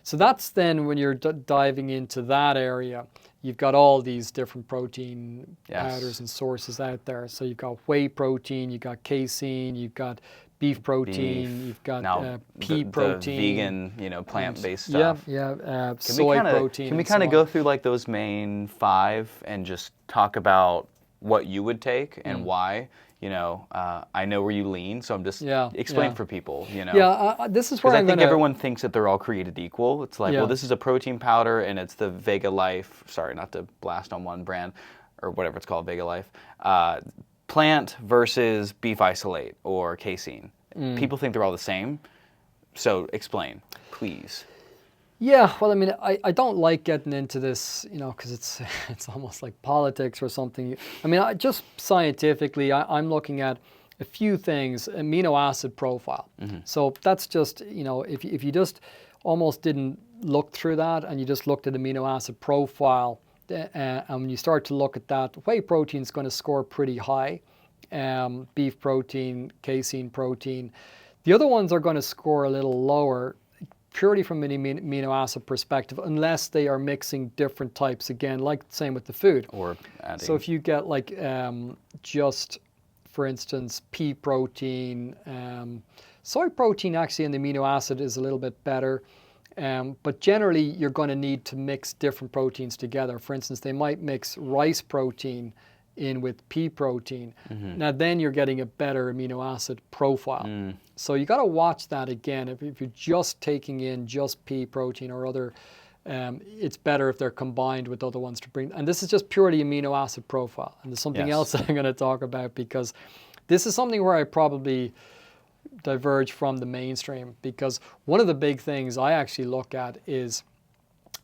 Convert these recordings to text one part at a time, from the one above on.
So that's then when you're diving into that area, you've got all these different protein powders and sources out there. So you've got whey protein, you've got casein, you've got beef protein, you've got pea protein. The vegan, plant-based stuff. Soy protein. Can we kind of go through like those main 5 and just talk about what you would take and why? I know where you lean, so I'm just explain for people. This is where I think everyone thinks that they're all created equal. It's like, well, this is a protein powder, and it's the Vega Life. Sorry, not to blast on one brand or whatever it's called, Vega Life. Plant versus beef isolate or casein. People think they're all the same. So explain, please. Yeah, well, I mean, I don't like getting into this, because it's almost like politics or something. I mean, just scientifically, I'm looking at a few things, amino acid profile. So that's just, if you just almost didn't look through that and you just looked at amino acid profile, and when you start to look at that, whey protein is going to score pretty high. Beef protein, casein protein. The other ones are going to score a little lower, purely from an amino acid perspective, unless they are mixing different types, again, like the same with the food. Or adding. So if you get like just, for instance, pea protein, soy protein actually in the amino acid is a little bit better. But generally, you're going to need to mix different proteins together. For instance, they might mix rice protein in with pea protein. Now then you're getting a better amino acid profile. So you got to watch that again. If you're just taking in just pea protein or other, it's better if they're combined with other ones to bring. And this is just purely amino acid profile. And there's something else that I'm going to talk about, because this is something where I probably diverge from the mainstream, because one of the big things I actually look at is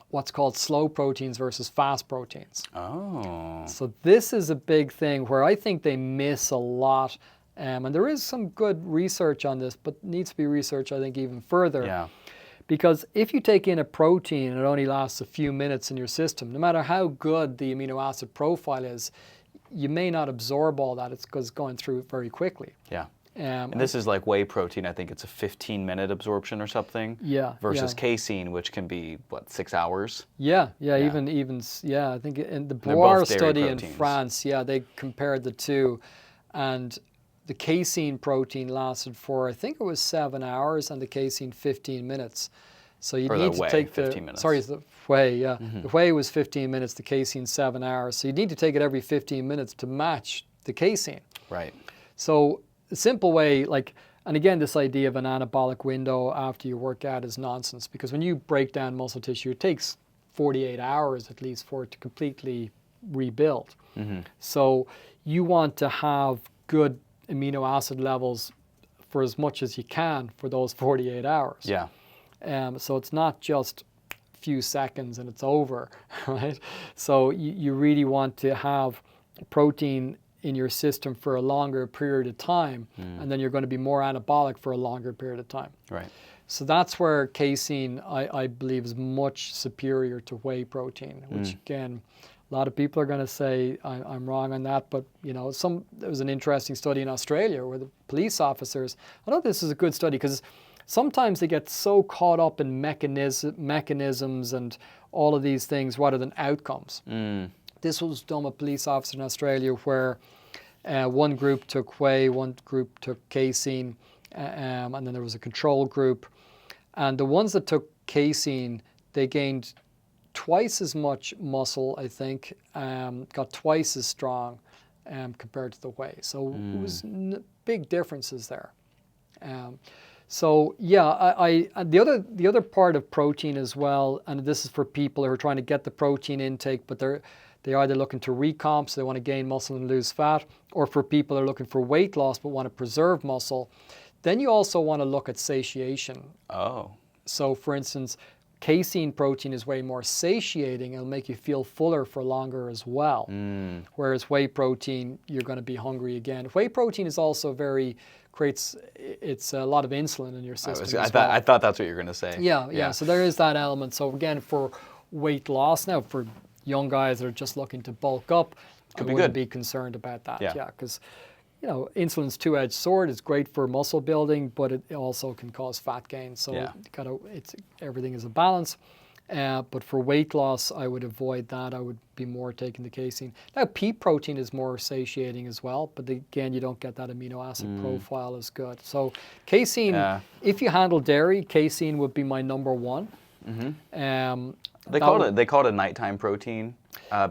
what's called slow proteins versus fast proteins. Oh. So this is a big thing where I think they miss a lot. And there is some good research on this, but needs to be researched, I think, even further. Yeah. Because if you take in a protein and it only lasts a few minutes in your system, no matter how good the amino acid profile is, you may not absorb all that. It's because it's going through very quickly. Yeah. And this is like whey protein. I think it's a 15-minute absorption or something. Yeah. Versus casein, which can be, 6 hours? Yeah. Even, I think in the Boire study in France, they compared the two. And the casein protein lasted for, I think it was 7 hours, and the casein 15 minutes. So you need to take the 15 minutes. Sorry, the whey, The whey was 15 minutes, the casein 7 hours. So you need to take it every 15 minutes to match the casein. Right. So the simple way, and again, this idea of an anabolic window after you work out is nonsense, because when you break down muscle tissue, it takes 48 hours at least for it to completely rebuild. So you want to have good amino acid levels for as much as you can for those 48 hours. Yeah. So it's not just a few seconds and it's over, right? So you really want to have protein in your system for a longer period of time, and then you're going to be more anabolic for a longer period of time. Right. So that's where casein, I believe, is much superior to whey protein, which again, a lot of people are going to say I'm wrong on that, but there was an interesting study in Australia where the police officers, I thought this is a good study, because sometimes they get so caught up in mechanisms and all of these things rather than outcomes. This was done with police officers in Australia where one group took whey, one group took casein, and then there was a control group. And the ones that took casein, they gained twice as much muscle, I think, got twice as strong compared to the whey. So it was big differences there. The other part of protein as well, and this is for people who are trying to get the protein intake, but they're either looking to recomp, so they want to gain muscle and lose fat, or for people who are looking for weight loss but want to preserve muscle. Then you also want to look at satiation. Oh. So for instance, casein protein is way more satiating. It'll make you feel fuller for longer as well. Whereas whey protein, you're going to be hungry again. Whey protein is also it's a lot of insulin in your system. I thought that's what you were going to say. Yeah. So there is that element. So again, for weight loss, now for young guys that are just looking to bulk up, I wouldn't be concerned about that. Yeah, because insulin's two-edged sword. It's great for muscle building, but it also can cause fat gain. So everything is a balance. But for weight loss, I would avoid that. I would be more taking the casein. Now, pea protein is more satiating as well, but again, you don't get that amino acid profile as good. So casein, if you handle dairy, casein would be my number one. They call it a nighttime protein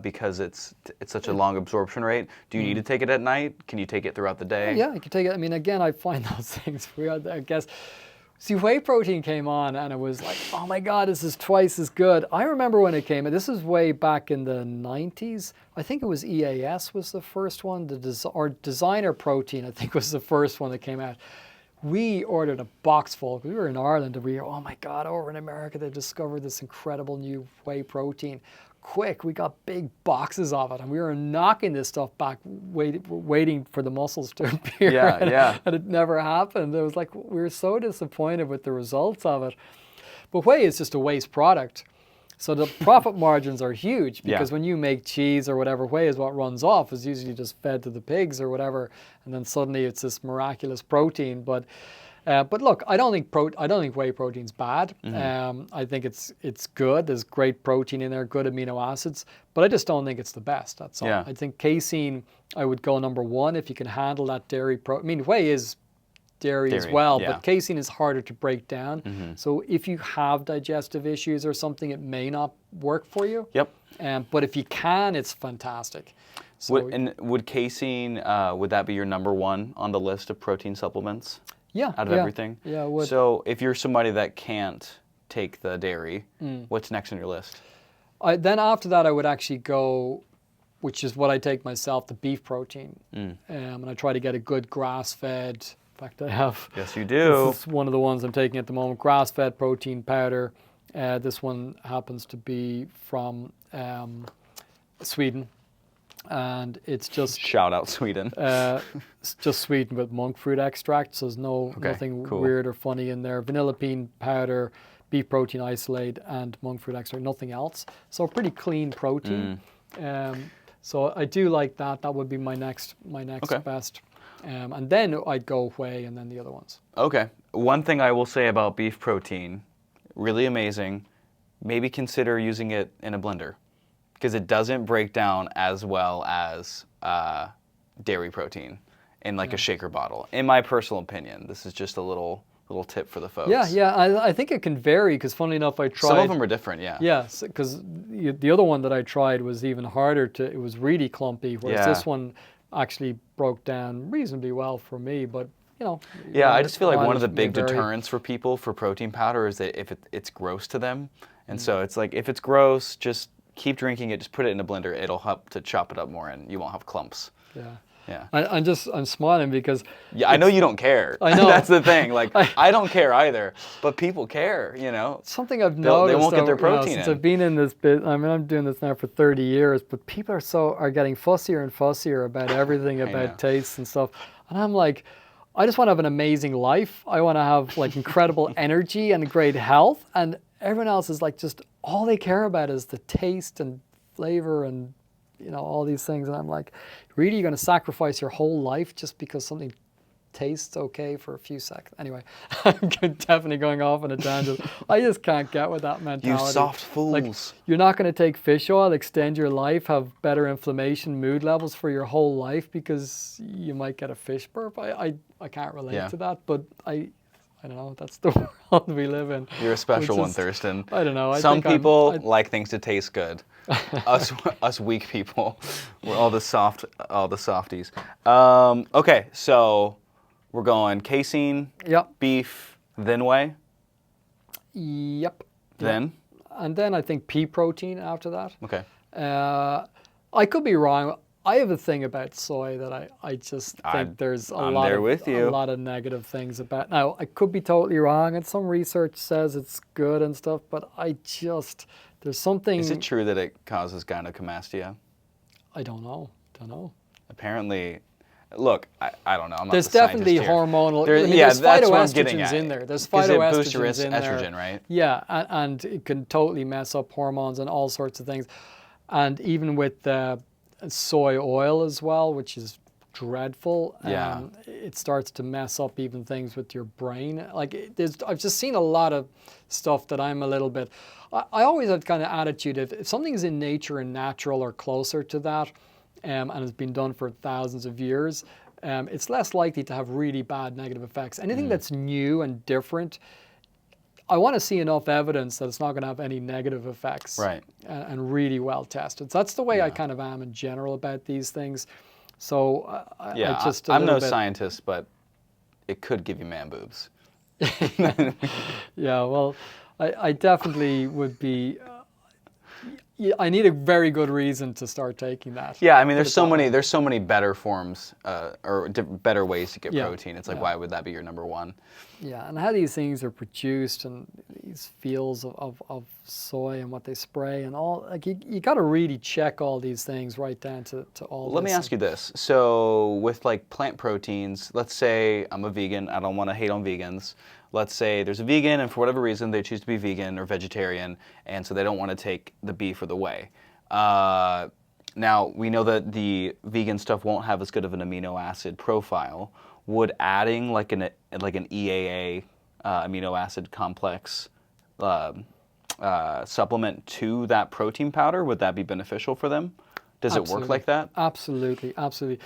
because it's such a long absorption rate. Do you need to take it at night? Can you take it throughout the day? Yeah, you can take it. I mean, again, I find those things weird. I guess. See, whey protein came on, and it was like, oh my God, this is twice as good. I remember when it came, and this is way back in the 90s. I think it was EAS was the first one, or Designer Protein, I think was the first one that came out. We ordered a box full. We were in Ireland, and we were, oh my God, over in America, they discovered this incredible new whey protein. Quick, we got big boxes of it, and we were knocking this stuff back, waiting for the muscles to appear. And it never happened. It was like, we were so disappointed with the results of it. But whey is just a waste product. So the profit margins are huge because when you make cheese or whatever, whey is what runs off. It's usually just fed to the pigs or whatever, and then suddenly it's this miraculous protein. But look, I don't think whey protein's bad. I think it's good. There's great protein in there, good amino acids, but I just don't think it's the best. That's all. I think casein, I would go number one if you can handle that dairy protein. I mean, whey is dairy as well, but casein is harder to break down. So if you have digestive issues or something, it may not work for you. But if you can, it's fantastic. So, would casein, would that be your number one on the list of protein supplements? Out of everything? Yeah, it would. So if you're somebody that can't take the dairy, what's next on your list? Then after that, I would actually go, which is what I take myself, the beef protein. And I try to get a good grass-fed. In fact, I have. Yes, you do. This is one of the ones I'm taking at the moment, grass-fed protein powder. This one happens to be from Sweden. And it's just shout out Sweden. It's just sweetened with monk fruit extract, so there's nothing weird or funny in there. Vanilla bean powder, beef protein isolate, and monk fruit extract. Nothing else. So pretty clean protein. So I do like that. That would be my next best. And then I'd go whey, and then the other ones. Okay. One thing I will say about beef protein, really amazing. Maybe consider using it in a blender, because it doesn't break down as well as dairy protein in like a shaker bottle. In my personal opinion, this is just a little tip for the folks. I think it can vary, because funnily enough, I tried. Some of them are different, Yes, because the other one that I tried was even harder it was really clumpy, whereas this one actually broke down reasonably well for me, but I just feel like one of the big deterrents for people for protein powder is that if it's gross to them, and so it's like, if it's gross, just keep drinking it, just put it in a blender. It'll help to chop it up more, and you won't have clumps. I'm smiling because I know you don't care. I know. That's the thing. Like, I don't care either, but people care. Something I've noticed. They won't get their protein since I've been in this bit. I mean, I'm doing this now for 30 years, but people are getting fussier and fussier about everything, about tastes and stuff. And I'm like, I just want to have an amazing life. I want to have like incredible energy and great health, and everyone else is like, just all they care about is the taste and flavor and all these things. And I'm like, really, you're going to sacrifice your whole life just because something tastes okay for a few seconds? Anyway, I'm definitely going off on a tangent. I just can't get with that mentality. You soft fools. Like, you're not going to take fish oil, extend your life, have better inflammation, mood levels for your whole life because you might get a fish burp. I can't relate to that, but I don't know. That's the world we live in. You're a special one, Thurston. I don't know. Some people like things to taste good. Us weak people, we're all the softies. Okay, so we're going casein, beef, then whey. Yep. Then. And then I think pea protein after that. Okay. I could be wrong. I have a thing about soy that I just think there's a lot of negative things about. Now, I could be totally wrong, and some research says it's good and stuff, but there's something... Is it true that it causes gynecomastia? I don't know. Apparently, look, I don't know. I'm not there's the definitely hormonal... There's phytoestrogens in there. There's phytoestrogens it boosts your estrogen, right? Yeah, and it can totally mess up hormones and all sorts of things. And even with... soy oil as well, which is dreadful. Yeah. It starts to mess up even things with your brain. Like I've just seen a lot of stuff that I'm a little bit. I always have kind of attitude if something's in nature and natural or closer to that, and has been done for thousands of years, it's less likely to have really bad negative effects. Anything that's new and different, I want to see enough evidence that it's not going to have any negative effects, Right. and really well tested. So that's the way I kind of am in general about these things. So I just I'm no scientist, but it could give you man boobs. Yeah, well, I definitely would be. I need a very good reason to start taking that. Yeah, I mean, there's so many better forms or better ways to get protein. It's like, why would that be your number one? Yeah, and how these things are produced and these fields of soy and what they spray and all, like you got to really check all these things right down to all. Let me ask you this. So with like plant proteins, let's say I'm a vegan. I don't want to hate on vegans. Let's say there's a vegan and for whatever reason they choose to be vegan or vegetarian and so they don't want to take the beef or the whey. Now, we know that the vegan stuff won't have as good of an amino acid profile. Would adding like an EAA amino acid complex supplement to that protein powder, would that be beneficial for them? Does it work like that? Absolutely, absolutely.